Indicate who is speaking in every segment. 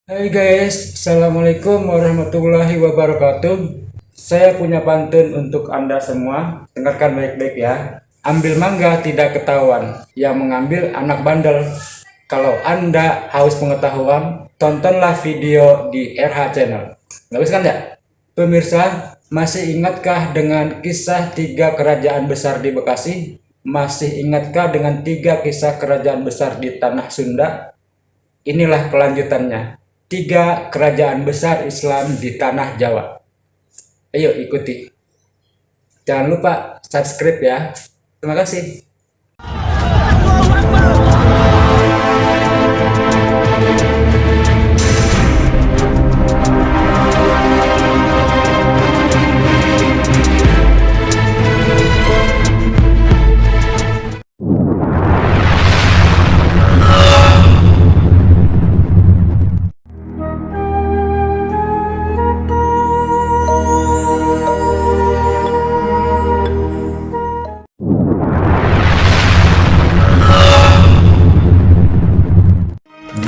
Speaker 1: Hai guys, Assalamualaikum warahmatullahi wabarakatuh. Saya punya pantun untuk Anda semua. Dengarkan baik-baik ya. Ambil mangga tidak ketahuan, yang mengambil anak bandel. Kalau Anda haus pengetahuan, tontonlah video di RH Channel. Bagus kan ya? Pemirsa, masih ingatkah dengan kisah 3 kerajaan besar di Bekasi? Masih ingatkah dengan 3 kisah kerajaan besar di tanah Sunda? Inilah kelanjutannya. 3 kerajaan besar Islam di tanah Jawa. Ayo ikuti. Jangan lupa subscribe ya. Terima kasih.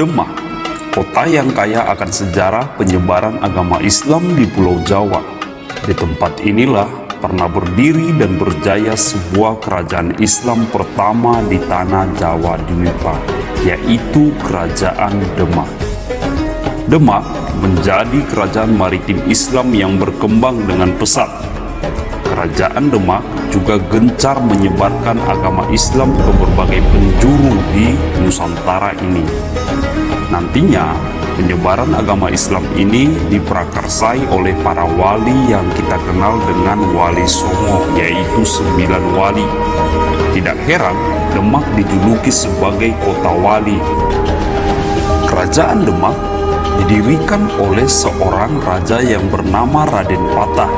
Speaker 2: Demak, kota yang kaya akan sejarah penyebaran agama Islam di Pulau Jawa. Di tempat inilah pernah berdiri dan berjaya sebuah kerajaan Islam pertama di tanah Jawa Dwipa, yaitu Kerajaan Demak. Demak menjadi kerajaan maritim Islam yang berkembang dengan pesat. Kerajaan Demak juga gencar menyebarkan agama Islam ke berbagai penjuru di Nusantara ini. Nantinya, penyebaran agama Islam ini diprakarsai oleh para wali yang kita kenal dengan Wali Songo, yaitu 9 wali. Tidak heran, Demak dijuluki sebagai kota wali. Kerajaan Demak didirikan oleh seorang raja yang bernama Raden Patah.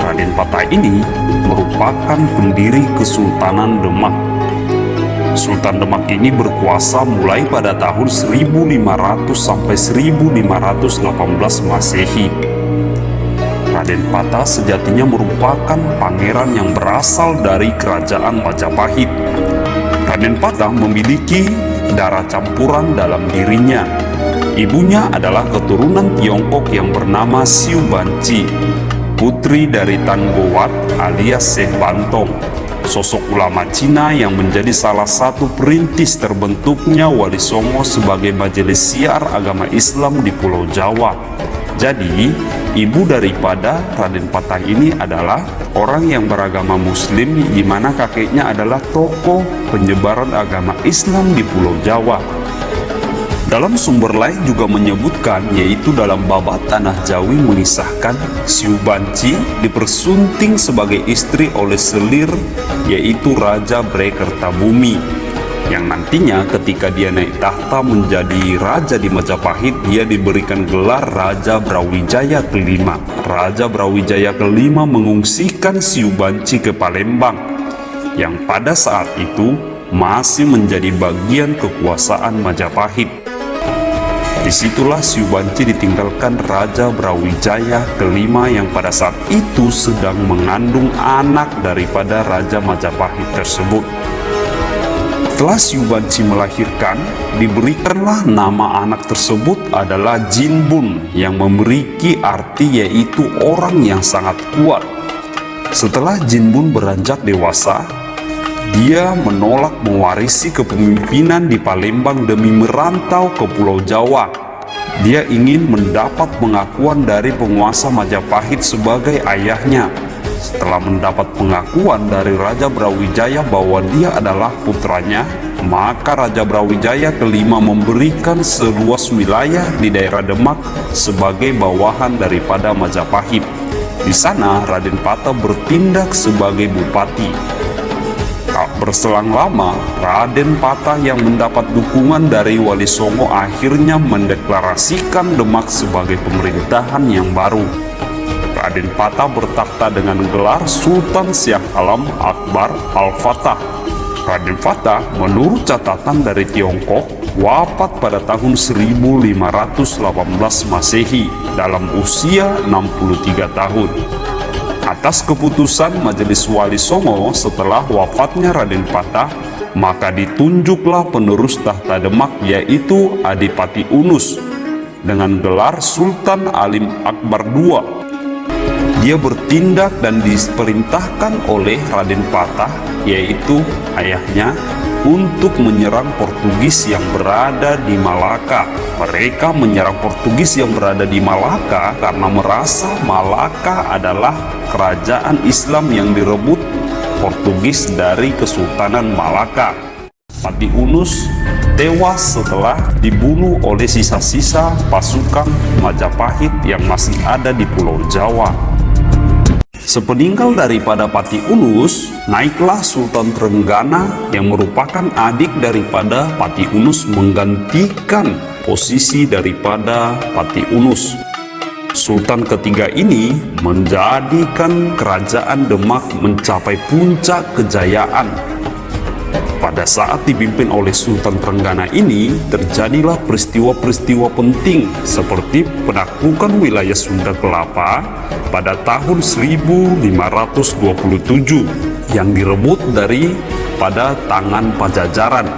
Speaker 2: Raden Patah ini merupakan pendiri Kesultanan Demak. Sultan Demak ini berkuasa mulai pada tahun 1500 sampai 1518 Masehi. Raden Patah sejatinya merupakan pangeran yang berasal dari kerajaan Majapahit. Raden Patah memiliki darah campuran dalam dirinya. Ibunya adalah keturunan Tiongkok yang bernama Siu Banci, putri dari Tan Gowat alias Syekh Bantong, sosok ulama Cina yang menjadi salah satu perintis terbentuknya Wali Songo sebagai majelis siar agama Islam di Pulau Jawa. Jadi, ibu daripada Raden Patah ini adalah orang yang beragama Muslim, di mana kakeknya adalah tokoh penyebaran agama Islam di Pulau Jawa. Dalam sumber lain juga menyebutkan, yaitu dalam Babat Tanah Jawi mengisahkan Siu Banci dipersunting sebagai istri oleh Selir, yaitu Raja Brekertabumi, yang nantinya ketika dia naik tahta menjadi raja di Majapahit, dia diberikan gelar Raja Brawijaya kelima. Raja Brawijaya kelima mengungsikan Siu Banci ke Palembang, yang pada saat itu masih menjadi bagian kekuasaan Majapahit. Disitulah Siu Banci ditinggalkan Raja Brawijaya kelima yang pada saat itu sedang mengandung anak daripada Raja Majapahit tersebut. Setelah Siu Banci melahirkan, diberikanlah nama anak tersebut adalah Jinbun, yang memiliki arti yaitu orang yang sangat kuat. Setelah Jinbun beranjak dewasa, dia menolak mewarisi kepemimpinan di Palembang demi merantau ke Pulau Jawa. Dia ingin mendapat pengakuan dari penguasa Majapahit sebagai ayahnya. Setelah mendapat pengakuan dari Raja Brawijaya bahwa dia adalah putranya, maka Raja Brawijaya kelima memberikan seluas wilayah di daerah Demak sebagai bawahan daripada Majapahit. Di sana Raden Patah bertindak sebagai bupati. Tak berselang lama, Raden Patah yang mendapat dukungan dari Wali Songo akhirnya mendeklarasikan Demak sebagai pemerintahan yang baru. Raden Patah bertakhta dengan gelar Sultan Shah Alam Akbar Al-Fatah. Raden Patah menurut catatan dari Tiongkok wafat pada tahun 1518 Masehi dalam usia 63 tahun. Atas keputusan Majelis Wali Songo setelah wafatnya Raden Patah, maka ditunjuklah penerus tahta Demak, yaitu Adipati Unus. dengan gelar Sultan Alim Akbar II. Dia bertindak dan diperintahkan oleh Raden Patah, yaitu ayahnya, untuk menyerang Portugis yang berada di Malaka. Mereka menyerang Portugis yang berada di Malaka karena merasa Malaka adalah kerajaan Islam yang direbut Portugis dari Kesultanan Malaka. Pati Unus tewas setelah dibunuh oleh sisa-sisa pasukan Majapahit yang masih ada di Pulau Jawa. Sepeninggal daripada Pati Unus, naiklah Sultan Trenggana yang merupakan adik daripada Pati Unus menggantikan posisi daripada Pati Unus. Sultan ketiga ini menjadikan kerajaan Demak mencapai puncak kejayaan. Pada saat dipimpin oleh Sultan Trenggana ini, terjadilah peristiwa-peristiwa penting seperti penaklukan wilayah Sunda Kelapa pada tahun 1527 yang direbut pada tangan Pajajaran.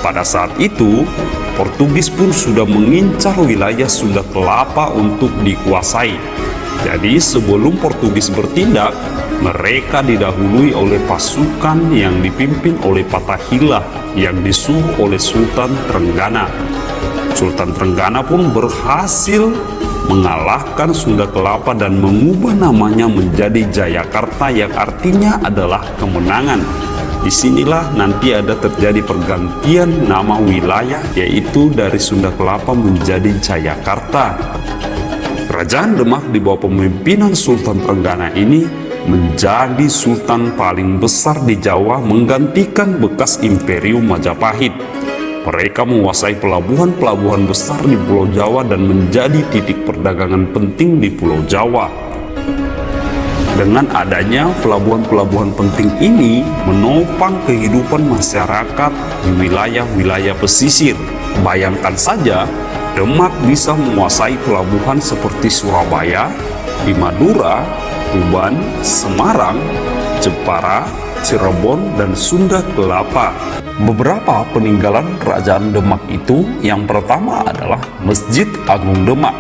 Speaker 2: Pada saat itu, Portugis pun sudah mengincar wilayah Sunda Kelapa untuk dikuasai. Jadi sebelum Portugis bertindak, mereka didahului oleh pasukan yang dipimpin oleh Fatahillah yang disuruh oleh Sultan Trenggana. Sultan Trenggana pun berhasil mengalahkan Sunda Kelapa dan mengubah namanya menjadi Jayakarta yang artinya adalah kemenangan. Disinilah nanti ada terjadi pergantian nama wilayah, yaitu dari Sunda Kelapa menjadi Jayakarta. Kerajaan Demak di bawah pemimpinan Sultan Trenggana ini menjadi sultan paling besar di Jawa, menggantikan bekas Imperium Majapahit. Mereka menguasai pelabuhan-pelabuhan besar di Pulau Jawa dan menjadi titik perdagangan penting di Pulau Jawa. Dengan adanya pelabuhan-pelabuhan penting ini menopang kehidupan masyarakat di wilayah-wilayah pesisir. Bayangkan saja, Demak bisa menguasai pelabuhan seperti Surabaya, di Madura, Tuban, Semarang, Jepara, Cirebon, dan Sunda Kelapa. Beberapa peninggalan Kerajaan Demak itu, yang pertama adalah Masjid Agung Demak.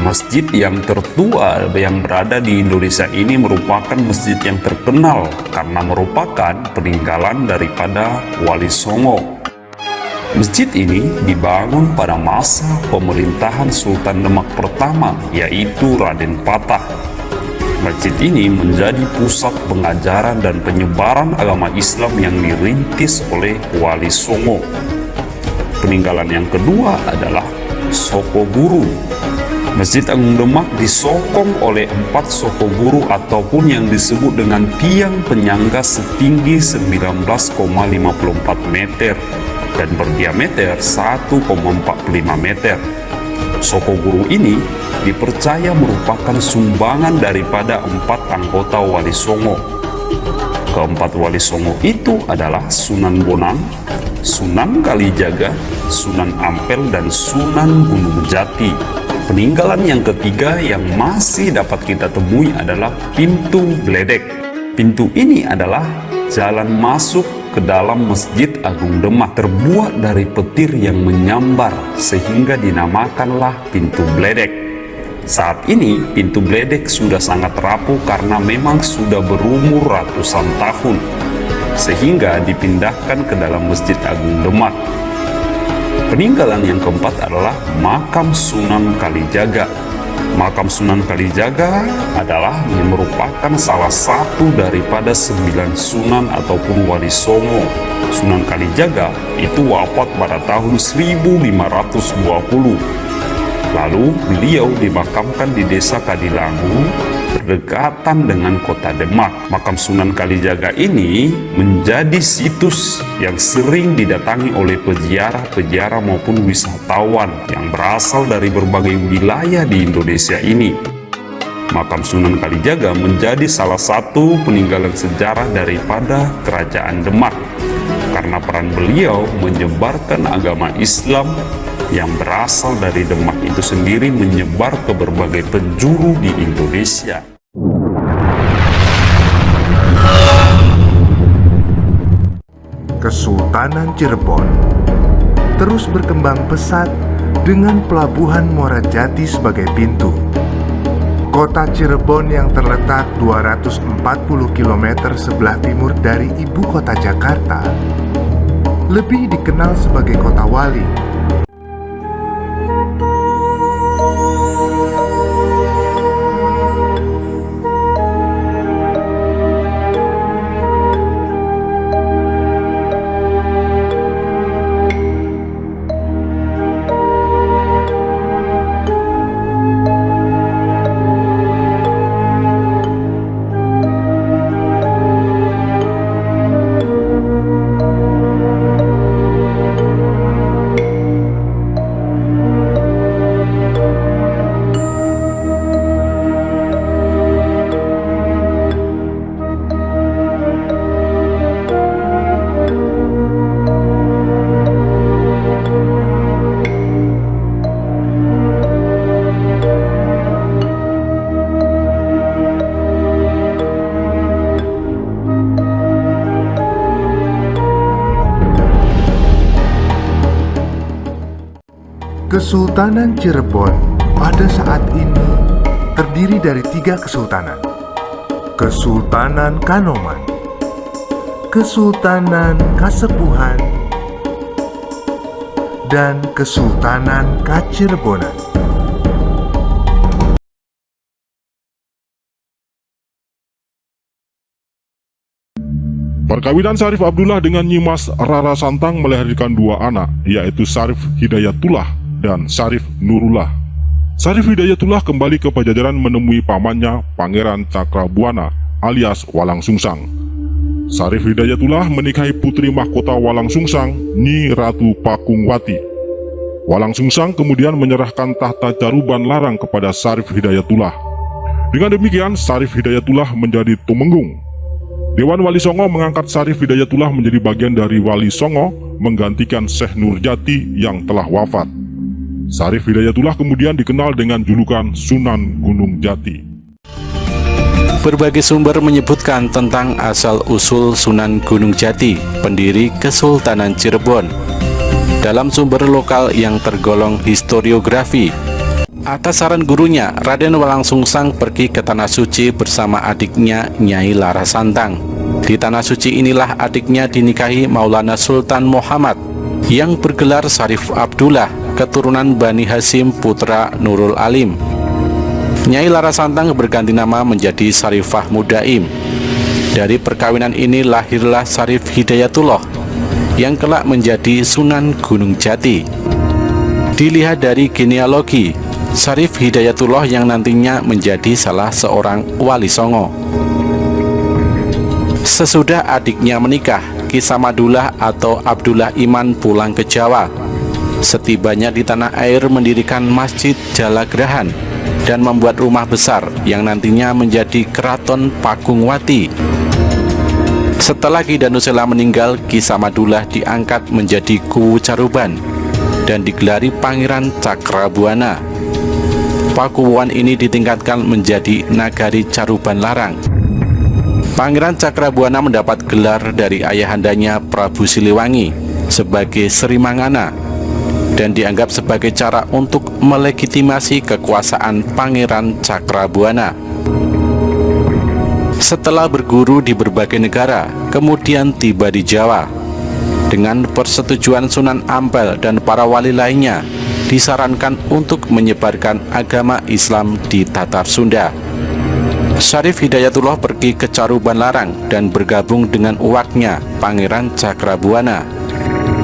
Speaker 2: Masjid yang tertua yang berada di Indonesia ini merupakan masjid yang terkenal karena merupakan peninggalan daripada Wali Songo. Masjid ini dibangun pada masa pemerintahan Sultan Demak pertama, yaitu Raden Patah. Masjid ini menjadi pusat pengajaran dan penyebaran agama Islam yang dirintis oleh Wali Songo. Peninggalan yang kedua adalah Soko Guru. Masjid Agung Demak disokong oleh 4 soko guru ataupun yang disebut dengan tiang penyangga setinggi 19,54 meter dan berdiameter 1,45 meter. Soko guru ini dipercaya merupakan sumbangan daripada 4 anggota Wali Songo. Keempat Wali Songo itu adalah Sunan Bonang, Sunan Kalijaga, Sunan Ampel, dan Sunan Gunung Jati. Peninggalan yang ketiga yang masih dapat kita temui adalah Pintu Bledek. Pintu ini adalah jalan masuk ke dalam Masjid Agung Demak, terbuat dari petir yang menyambar sehingga dinamakanlah Pintu Bledek. Saat ini Pintu Bledek sudah sangat rapuh karena memang sudah berumur ratusan tahun, sehingga dipindahkan ke dalam Masjid Agung Demak. Peninggalan yang keempat adalah Makam Sunan Kalijaga. Makam Sunan Kalijaga adalah yang merupakan salah satu daripada 9 sunan ataupun Wali Songo. Sunan Kalijaga itu wafat pada tahun 1520. Lalu beliau dimakamkan di Desa Kadilangu, berdekatan dengan kota Demak. Makam Sunan Kalijaga ini menjadi situs yang sering didatangi oleh peziarah-peziarah maupun wisatawan yang berasal dari berbagai wilayah di Indonesia ini. Makam Sunan Kalijaga menjadi salah satu peninggalan sejarah daripada Kerajaan Demak karena peran beliau menyebarkan agama Islam yang berasal dari Demak itu sendiri menyebar ke berbagai penjuru di Indonesia.
Speaker 3: Kesultanan Cirebon terus berkembang pesat dengan pelabuhan Muara Jati sebagai pintu. Kota Cirebon yang terletak 240 km sebelah timur dari ibu kota Jakarta lebih dikenal sebagai kota wali. Kesultanan Cirebon pada saat ini terdiri dari 3 kesultanan: Kesultanan Kanoman, Kesultanan Kasepuhan, dan Kesultanan Kacirebonan.
Speaker 4: Perkawinan Syarif Abdullah dengan Nyimas Rara Santang melahirkan 2 anak, yaitu Syarif Hidayatullah dan Syarif Nurullah. Syarif Hidayatullah kembali ke Pajajaran menemui pamannya Pangeran Cakrabuana alias Walang Sungsang. Syarif Hidayatullah menikahi putri mahkota Walang Sungsang, Nyi Ratu Pakungwati. Walang Sungsang kemudian menyerahkan tahta Caruban Larang kepada Syarif Hidayatullah. Dengan demikian, Syarif Hidayatullah menjadi tumenggung. Dewan Wali Songo mengangkat Syarif Hidayatullah menjadi bagian dari Wali Songo, menggantikan Syekh Nurjati yang telah wafat. Syarif Hidayatullah kemudian dikenal dengan julukan Sunan Gunung Jati.
Speaker 5: Berbagai sumber menyebutkan tentang asal-usul Sunan Gunung Jati, pendiri Kesultanan Cirebon. Dalam sumber lokal yang tergolong historiografi, atas saran gurunya, Raden Walang Sungsang pergi ke Tanah Suci bersama adiknya Nyai Laras Santang. Di Tanah Suci inilah adiknya dinikahi Maulana Sultan Muhammad yang bergelar Syarif Abdullah, keturunan Bani Hasyim putra Nurul Alim. Nyai Laras Santang berganti nama menjadi Syarifah Mudaim. Dari perkawinan ini lahirlah Syarif Hidayatullah yang kelak menjadi Sunan Gunung Jati. Dilihat dari genealogi, Syarif Hidayatullah yang nantinya menjadi salah seorang wali songo. Sesudah adiknya menikah, Ki Samadullah atau Abdullah Iman pulang ke Jawa. Setibanya di tanah air mendirikan Masjid Jalagrahan dan membuat rumah besar yang nantinya menjadi Keraton Pakungwati. Setelah Ki Danusela meninggal, Ki Samadullah diangkat menjadi Kuwu Caruban dan digelari Pangeran Cakrabuana. Pakuwuan ini ditingkatkan menjadi Nagari Caruban Larang. Pangeran Cakrabuana mendapat gelar dari ayahandanya Prabu Siliwangi sebagai Sri Mangana dan dianggap sebagai cara untuk melegitimasi kekuasaan Pangeran Cakrabuana. Setelah berguru di berbagai negara, kemudian tiba di Jawa. Dengan persetujuan Sunan Ampel dan para wali lainnya, disarankan untuk menyebarkan agama Islam di Tatar Sunda. Syarif Hidayatullah pergi ke Caruban Larang dan bergabung dengan uwaknya, Pangeran Cakrabuana.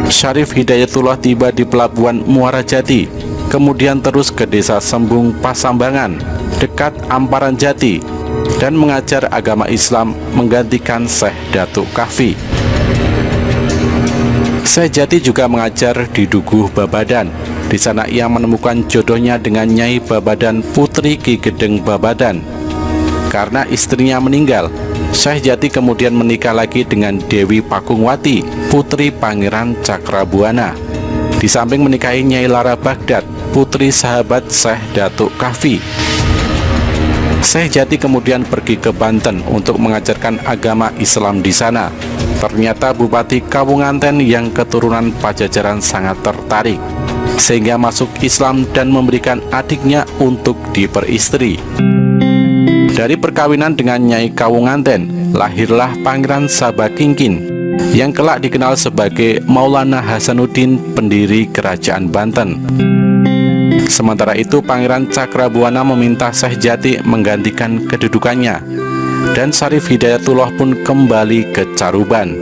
Speaker 5: Syarif Hidayatullah tiba di pelabuhan Muara Jati, kemudian terus ke desa Sembung Pasambangan, dekat Amparan Jati, dan mengajar agama Islam menggantikan Syekh Datuk Kahfi. Syekh Jati juga mengajar di Duguh Babadan. Di sana ia menemukan jodohnya dengan Nyai Babadan, putri Ki Gedeng Babadan. Karena istrinya meninggal, Syekh Jati kemudian menikah lagi dengan Dewi Pakungwati, putri Pangeran Cakrabuana. Di samping menikahi Nyai Lara Baghdad, putri sahabat Syekh Datuk Kahfi. Syekh Jati kemudian pergi ke Banten untuk mengajarkan agama Islam di sana. Ternyata Bupati Kawunganten yang keturunan Pajajaran sangat tertarik. sehingga masuk Islam dan memberikan adiknya untuk diperistri. Dari perkawinan dengan Nyai Kawunganten, lahirlah Pangeran Sabakingkin yang kelak dikenal sebagai Maulana Hasanuddin, pendiri Kerajaan Banten. Sementara itu, Pangeran Cakrabuana meminta Syekh Jati menggantikan kedudukannya, dan Syarif Hidayatullah pun kembali ke Caruban.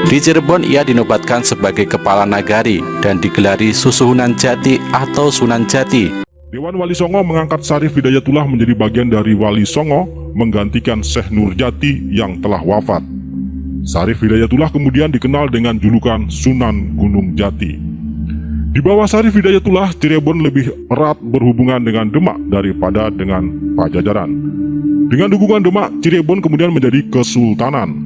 Speaker 5: Di Cirebon ia dinobatkan sebagai kepala nagari dan digelari Susuhunan Jati atau Sunan Jati.
Speaker 4: Dewan Wali Songo mengangkat Syarif Hidayatullah menjadi bagian dari Wali Songo, menggantikan Syekh Nurjati yang telah wafat. Syarif Hidayatullah kemudian dikenal dengan julukan Sunan Gunung Jati. Di bawah Syarif Hidayatullah, Cirebon lebih erat berhubungan dengan Demak daripada dengan Pajajaran. Dengan dukungan Demak, Cirebon kemudian menjadi kesultanan.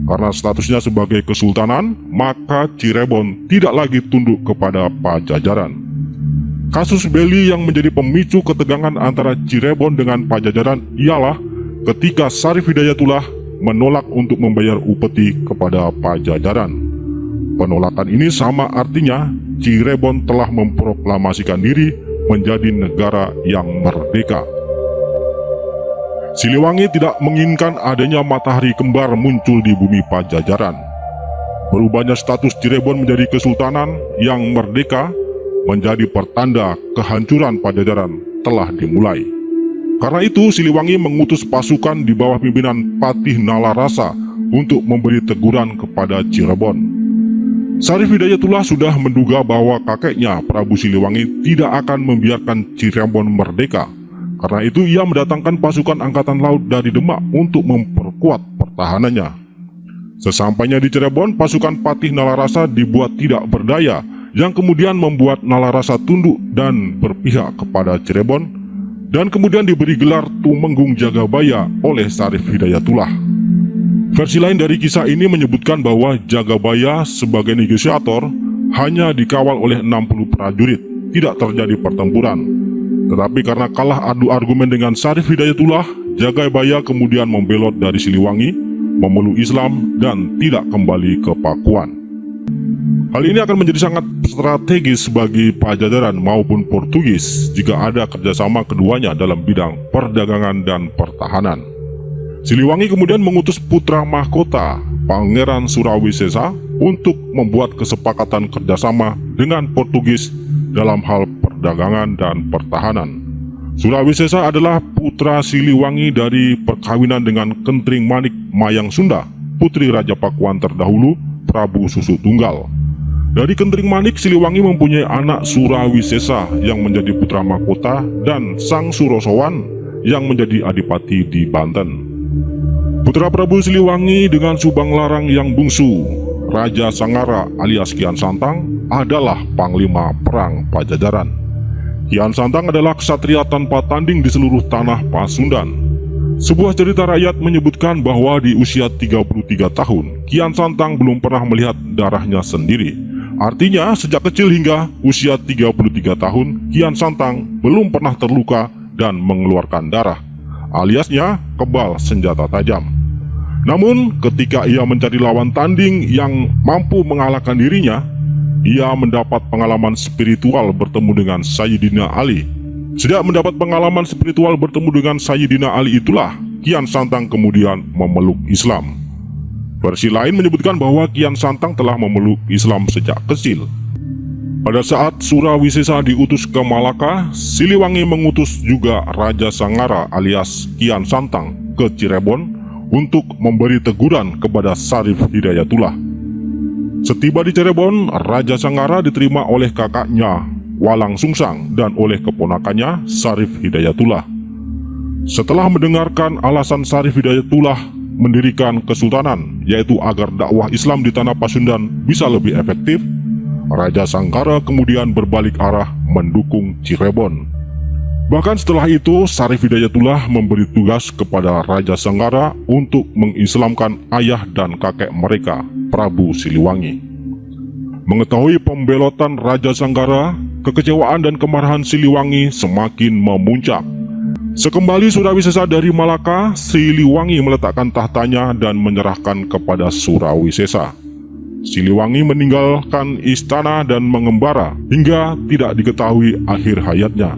Speaker 4: Karena statusnya sebagai kesultanan, maka Cirebon tidak lagi tunduk kepada Pajajaran. Kasus Beli yang menjadi pemicu ketegangan antara Cirebon dengan Pajajaran ialah ketika Syarif Hidayatullah menolak untuk membayar upeti kepada Pajajaran. Penolakan ini sama artinya Cirebon telah memproklamasikan diri menjadi negara yang merdeka. Siliwangi tidak menginginkan adanya matahari kembar muncul di bumi Pajajaran. Berubahnya status Cirebon menjadi kesultanan yang merdeka menjadi pertanda kehancuran Pajajaran telah dimulai. Karena itu, Siliwangi mengutus pasukan di bawah pimpinan Patih Nalarasa untuk memberi teguran kepada Cirebon. Syarif Hidayatullah sudah menduga bahwa kakeknya Prabu Siliwangi tidak akan membiarkan Cirebon merdeka. Karena itu ia mendatangkan pasukan angkatan laut dari Demak untuk memperkuat pertahanannya. Sesampainya di Cirebon, pasukan Patih Nalarasa dibuat tidak berdaya, yang kemudian membuat Nalarasa tunduk dan berpihak kepada Cirebon, dan kemudian diberi gelar Tumenggung Jagabaya oleh Syarif Hidayatullah. Versi lain dari kisah ini menyebutkan bahwa Jagabaya sebagai negosiator hanya dikawal oleh 60 prajurit, tidak terjadi pertempuran. Tetapi karena kalah adu argumen dengan Syarif Hidayatullah, Jagabaya kemudian membelot dari Siliwangi, memeluk Islam, dan tidak kembali ke Pakuan. Hal ini akan menjadi sangat strategis bagi Pajajaran maupun Portugis jika ada kerjasama keduanya dalam bidang perdagangan dan pertahanan. Siliwangi kemudian mengutus putra mahkota Pangeran Surawisesa untuk membuat kesepakatan kerjasama dengan Portugis dalam hal perdagangan dan pertahanan. Surawisesa adalah putra Siliwangi dari perkawinan dengan Kentring Manik Mayang Sunda, putri Raja Pakuan terdahulu, Prabu Susu Tunggal. Dari Kentring Manik, Siliwangi mempunyai anak Surawisesa yang menjadi putra mahkota dan Sang Surosowan yang menjadi adipati di Banten. Putra Prabu Siliwangi dengan Subang Larang yang bungsu, Raja Sanggara alias Kian Santang, adalah panglima perang Pajajaran. Kian Santang adalah ksatria tanpa tanding di seluruh tanah Pasundan. Sebuah cerita rakyat menyebutkan bahwa di usia 33 tahun, Kian Santang belum pernah melihat darahnya sendiri. Artinya, sejak kecil hingga usia 33 tahun, Kian Santang belum pernah terluka dan mengeluarkan darah, aliasnya kebal senjata tajam. Namun, ketika ia mencari lawan tanding yang mampu mengalahkan dirinya, ia mendapat pengalaman spiritual bertemu dengan Sayyidina Ali. Sejak mendapat pengalaman spiritual bertemu dengan Sayyidina Ali itulah, Kian Santang kemudian memeluk Islam. Versi lain menyebutkan bahwa Kian Santang telah memeluk Islam sejak kecil. Pada saat Surawisesa diutus ke Malaka, Siliwangi mengutus juga Raja Sanggara alias Kian Santang ke Cirebon untuk memberi teguran kepada Syarif Hidayatullah. Setiba di Cirebon, Raja Sanggara diterima oleh kakaknya Walang Sungsang dan oleh keponakannya Syarif Hidayatullah. Setelah mendengarkan alasan Syarif Hidayatullah mendirikan kesultanan, yaitu agar dakwah Islam di tanah Pasundan bisa lebih efektif, Raja Sanggara kemudian berbalik arah mendukung Cirebon. Bahkan setelah itu, Syarif Hidayatullah memberi tugas kepada Raja Sanggara untuk mengislamkan ayah dan kakek mereka, Prabu Siliwangi. Mengetahui pembelotan Raja Sanggara, kekecewaan dan kemarahan Siliwangi semakin memuncak. Sekembali Surawisesa dari Malaka, Siliwangi meletakkan tahtanya dan menyerahkan kepada Surawisesa. Siliwangi meninggalkan istana dan mengembara hingga tidak diketahui akhir hayatnya.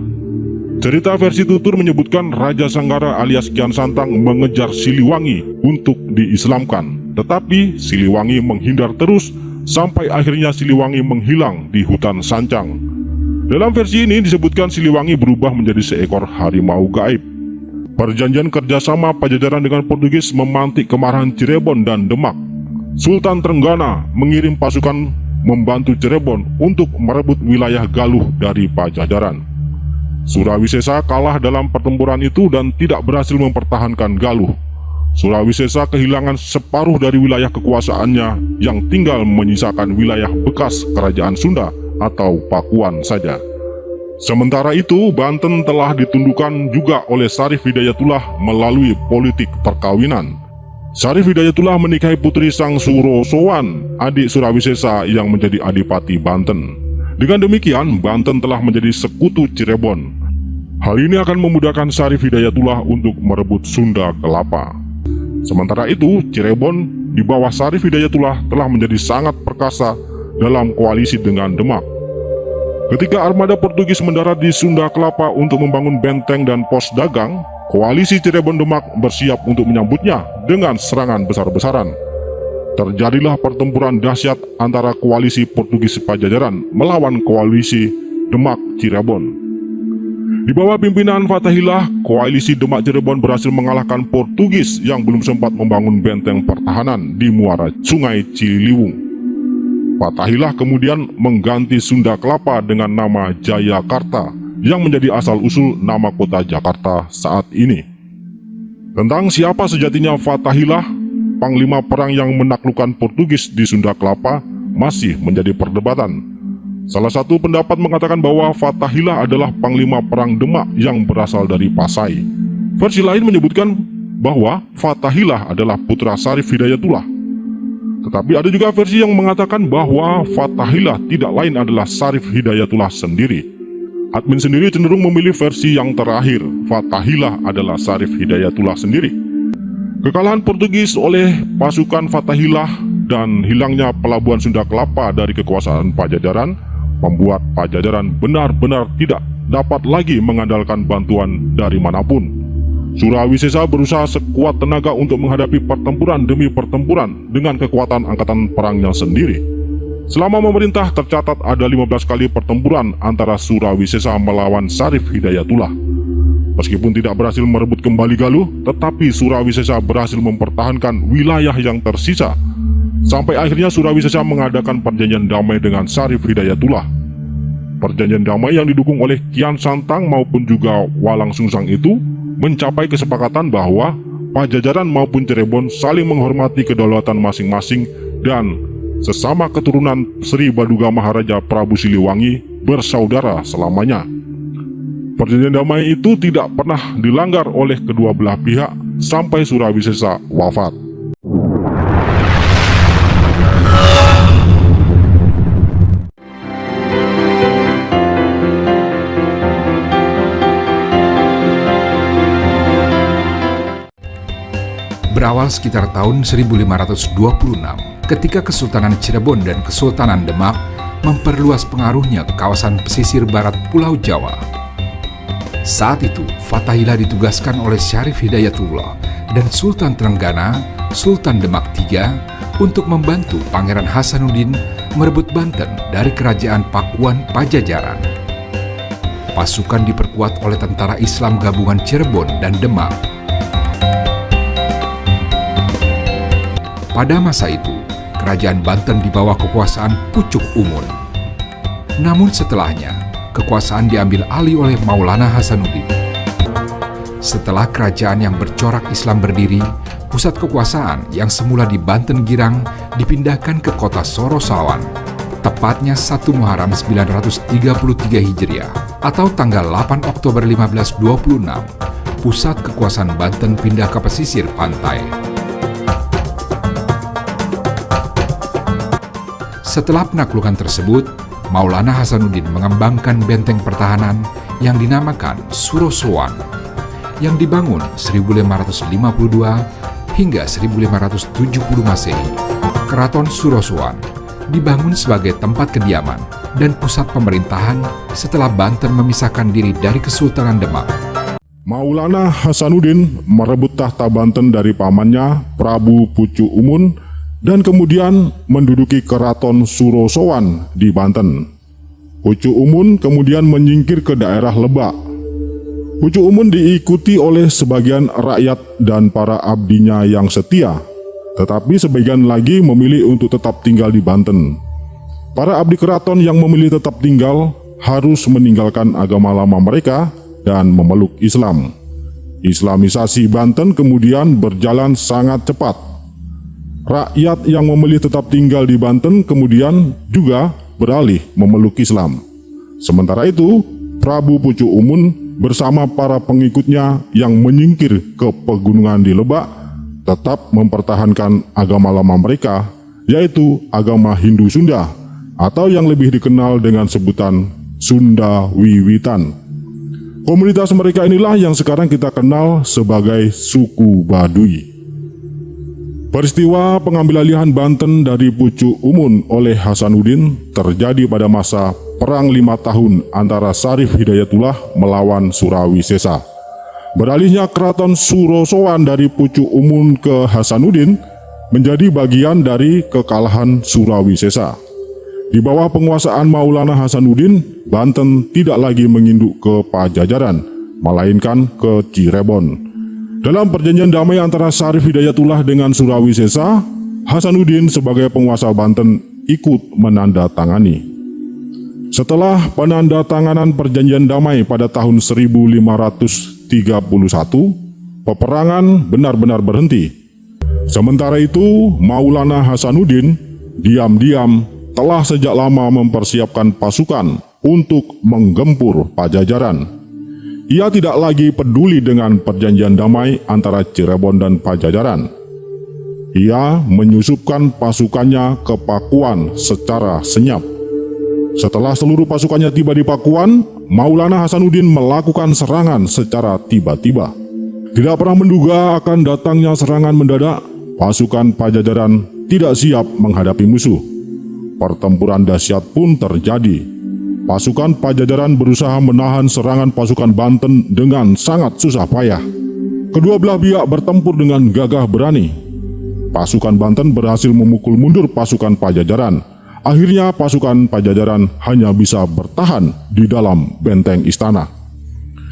Speaker 4: Cerita versi tutur menyebutkan Raja Sanggara alias Kian Santang mengejar Siliwangi untuk diislamkan, tetapi Siliwangi menghindar terus sampai akhirnya Siliwangi menghilang di hutan Sancang. Dalam versi ini disebutkan Siliwangi berubah menjadi seekor harimau gaib. Perjanjian kerjasama Pajajaran dengan Portugis memantik kemarahan Cirebon dan Demak. Sultan Trenggana mengirim pasukan membantu Cirebon untuk merebut wilayah Galuh dari Pajajaran. Surawisesa kalah dalam pertempuran itu dan tidak berhasil mempertahankan Galuh. Surawisesa kehilangan separuh dari wilayah kekuasaannya yang tinggal menyisakan wilayah bekas Kerajaan Sunda atau Pakuan saja. Sementara itu, Banten telah ditundukkan juga oleh Syarif Hidayatullah melalui politik perkawinan. Syarif Hidayatullah menikahi putri Sang Surosowan, adik Surawisesa yang menjadi adipati Banten. Dengan demikian, Banten telah menjadi sekutu Cirebon. Hal ini akan memudahkan Syarif Hidayatullah untuk merebut Sunda Kelapa. Sementara itu, Cirebon di bawah Syarif Hidayatullah telah menjadi sangat perkasa dalam koalisi dengan Demak. Ketika armada Portugis mendarat di Sunda Kelapa untuk membangun benteng dan pos dagang, koalisi Cirebon Demak bersiap untuk menyambutnya dengan serangan besar-besaran. Terjadilah pertempuran dahsyat antara koalisi Portugis Pajajaran melawan koalisi Demak Cirebon. Di bawah pimpinan Fathahillah, koalisi Demak Cirebon berhasil mengalahkan Portugis yang belum sempat membangun benteng pertahanan di muara Sungai Ciliwung. Fathahillah kemudian mengganti Sunda Kelapa dengan nama Jayakarta yang menjadi asal-usul nama kota Jakarta saat ini. Tentang siapa sejatinya Fathahillah, panglima perang yang menaklukkan Portugis di Sunda Kelapa, masih menjadi perdebatan. Salah satu pendapat mengatakan bahwa Fathahillah adalah panglima perang Demak yang berasal dari Pasai. Versi lain menyebutkan bahwa Fathahillah adalah putra Syarif Hidayatullah. Tetapi ada juga versi yang mengatakan bahwa Fathahillah tidak lain adalah Syarif Hidayatullah sendiri. Admin sendiri cenderung memilih versi yang terakhir, Fathahillah adalah Syarif Hidayatullah sendiri. Kekalahan Portugis oleh pasukan Fathahillah dan hilangnya pelabuhan Sunda Kelapa dari kekuasaan Pajajaran membuat Pajajaran benar-benar tidak dapat lagi mengandalkan bantuan dari manapun. Surawisesa berusaha sekuat tenaga untuk menghadapi pertempuran demi pertempuran dengan kekuatan angkatan perangnya sendiri. Selama memerintah tercatat ada 15 kali pertempuran antara Surawisesa melawan Syarif Hidayatullah. Meskipun tidak berhasil merebut kembali Galuh, tetapi Surawisesa berhasil mempertahankan wilayah yang tersisa. Sampai akhirnya Surawisesa mengadakan perjanjian damai dengan Syarif Hidayatullah. Perjanjian damai yang didukung oleh Kian Santang maupun juga Walang Sungsang itu mencapai kesepakatan bahwa Pajajaran maupun Cirebon saling menghormati kedaulatan masing-masing dan sesama keturunan Sri Baduga Maharaja Prabu Siliwangi bersaudara selamanya. Perjanjian damai itu tidak pernah dilanggar oleh kedua belah pihak sampai Surawisesa wafat.
Speaker 6: Berawal sekitar tahun 1526, ketika Kesultanan Cirebon dan Kesultanan Demak memperluas pengaruhnya ke kawasan pesisir barat Pulau Jawa. Saat itu, Fathahillah ditugaskan oleh Syarif Hidayatullah dan Sultan Trenggana, Sultan Demak III, untuk membantu Pangeran Hasanuddin merebut Banten dari Kerajaan Pakuan Pajajaran. Pasukan diperkuat oleh tentara Islam gabungan Cirebon dan Demak. Pada masa itu, Kerajaan Banten di bawah kekuasaan Pucuk Umun. Namun setelahnya, kekuasaan diambil alih oleh Maulana Hasanuddin. Setelah kerajaan yang bercorak Islam berdiri, pusat kekuasaan yang semula di Banten Girang dipindahkan ke kota Sorosawan, tepatnya 1 Muharram 933 Hijriah atau tanggal 8 Oktober 1526. Pusat kekuasaan Banten pindah ke pesisir pantai. Setelah penaklukan tersebut, Maulana Hasanuddin mengembangkan benteng pertahanan yang dinamakan Surosowan, yang dibangun 1552 hingga 1570 Masehi. Keraton Surosowan dibangun sebagai tempat kediaman dan pusat pemerintahan setelah Banten memisahkan diri dari Kesultanan Demak.
Speaker 4: Maulana Hasanuddin merebut tahta Banten dari pamannya Prabu Pucu Umun dan kemudian menduduki keraton Surosowan di Banten. Pucu Umun kemudian menyingkir ke daerah Lebak. Pucu Umun diikuti oleh sebagian rakyat dan para abdinya yang setia, tetapi sebagian lagi memilih untuk tetap tinggal di Banten. Para abdi keraton yang memilih tetap tinggal harus meninggalkan agama lama mereka dan memeluk Islam. Islamisasi Banten kemudian berjalan sangat cepat. Rakyat yang memilih tetap tinggal di Banten kemudian juga beralih memeluk Islam. Sementara itu, Prabu Pucu Umun bersama para pengikutnya yang menyingkir ke pegunungan di Lebak tetap mempertahankan agama lama mereka, yaitu agama Hindu Sunda atau yang lebih dikenal dengan sebutan Sunda Wiwitan. Komunitas mereka inilah yang sekarang kita kenal sebagai suku Baduy. Peristiwa pengambil alihan Banten dari Pucu Umun oleh Hasanuddin terjadi pada masa Perang 5 tahun antara Syarif Hidayatullah melawan Surawi Sesa. Beralihnya keraton Surosowan dari Pucu Umun ke Hasanuddin menjadi bagian dari kekalahan Surawi Sesa. Di bawah penguasaan Maulana Hasanuddin, Banten tidak lagi menginduk ke Pajajaran, melainkan ke Cirebon. Dalam perjanjian damai antara Syarif Hidayatullah dengan Surawi Sesa, Hasanuddin sebagai penguasa Banten ikut menandatangani. Setelah penandatanganan perjanjian damai pada tahun 1531, peperangan benar-benar berhenti. Sementara itu, Maulana Hasanuddin diam-diam telah sejak lama mempersiapkan pasukan untuk menggempur Pajajaran. Ia tidak lagi peduli dengan perjanjian damai antara Cirebon dan Pajajaran. Ia menyusupkan pasukannya ke Pakuan secara senyap. Setelah seluruh pasukannya tiba di Pakuan, Maulana Hasanuddin melakukan serangan secara tiba-tiba. Tidak pernah menduga akan datangnya serangan mendadak, pasukan Pajajaran tidak siap menghadapi musuh. Pertempuran dahsyat pun terjadi. Pasukan Pajajaran berusaha menahan serangan pasukan Banten dengan sangat susah payah. Kedua belah pihak bertempur dengan gagah berani. Pasukan Banten berhasil memukul mundur pasukan Pajajaran. Akhirnya pasukan Pajajaran hanya bisa bertahan di dalam benteng istana.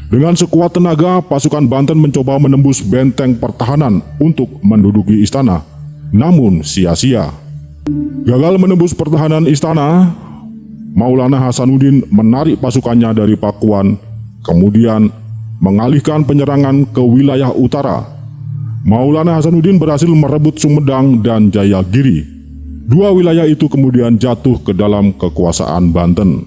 Speaker 4: Dengan sekuat tenaga, pasukan Banten mencoba menembus benteng pertahanan untuk menduduki istana. Namun sia-sia. Gagal menembus pertahanan istana, Maulana Hasanuddin menarik pasukannya dari Pakuan, kemudian mengalihkan penyerangan ke wilayah utara. Maulana Hasanuddin berhasil merebut Sumedang dan Jayagiri. Dua wilayah itu kemudian jatuh ke dalam kekuasaan Banten.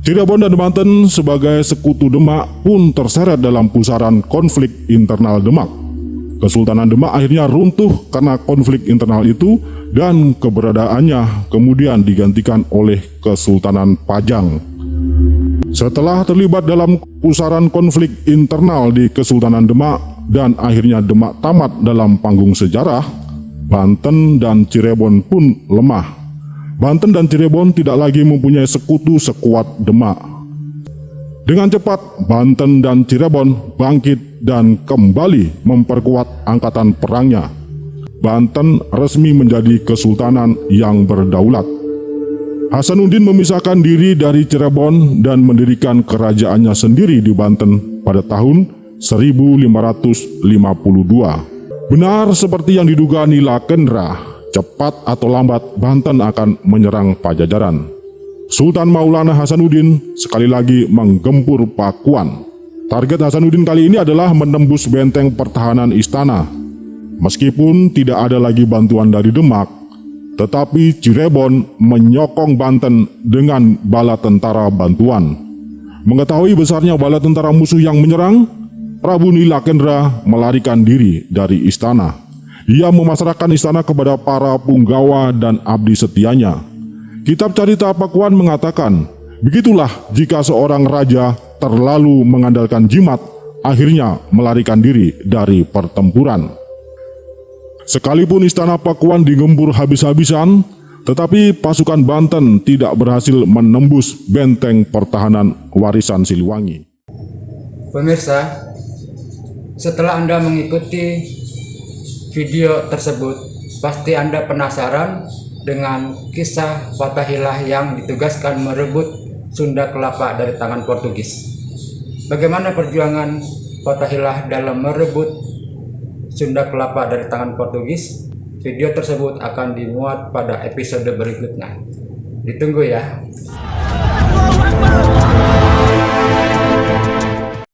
Speaker 4: Cirebon dan Banten sebagai sekutu Demak pun terseret dalam pusaran konflik internal Demak. Kesultanan Demak akhirnya runtuh karena konflik internal itu dan keberadaannya kemudian digantikan oleh Kesultanan Pajang. Setelah terlibat dalam pusaran konflik internal di Kesultanan Demak dan akhirnya Demak tamat dalam panggung sejarah, Banten dan Cirebon pun lemah. Banten dan Cirebon tidak lagi mempunyai sekutu sekuat Demak. Dengan cepat, Banten dan Cirebon bangkit dan kembali memperkuat angkatan perangnya. Banten resmi menjadi kesultanan yang berdaulat. Hasanuddin memisahkan diri dari Cirebon dan mendirikan kerajaannya sendiri di Banten pada tahun 1552. Benar seperti yang diduga Nila Kendra, cepat atau lambat Banten akan menyerang Pajajaran. Sultan Maulana Hasanuddin sekali lagi menggempur Pakuan. Target Hasanuddin kali ini adalah menembus benteng pertahanan istana. Meskipun tidak ada lagi bantuan dari Demak, tetapi Cirebon menyokong Banten dengan bala tentara bantuan. Mengetahui besarnya bala tentara musuh yang menyerang, Prabu Nila Kendra melarikan diri dari istana. Ia memasrahkan istana kepada para punggawa dan abdi setianya. Kitab Carita Pakuan mengatakan, begitulah jika seorang raja terlalu mengandalkan jimat, akhirnya melarikan diri dari pertempuran. Sekalipun istana Pakuan digempur habis-habisan, Tetapi pasukan Banten tidak berhasil menembus benteng pertahanan warisan Siliwangi.
Speaker 1: Pemirsa, setelah Anda mengikuti video tersebut, pasti Anda penasaran dengan kisah Fathahilah yang ditugaskan merebut Sunda Kelapa dari tangan Portugis. Bagaimana perjuangan Fathahilah dalam merebut Sunda Kelapa dari tangan Portugis? Video tersebut akan dimuat pada episode berikutnya. Ditunggu ya.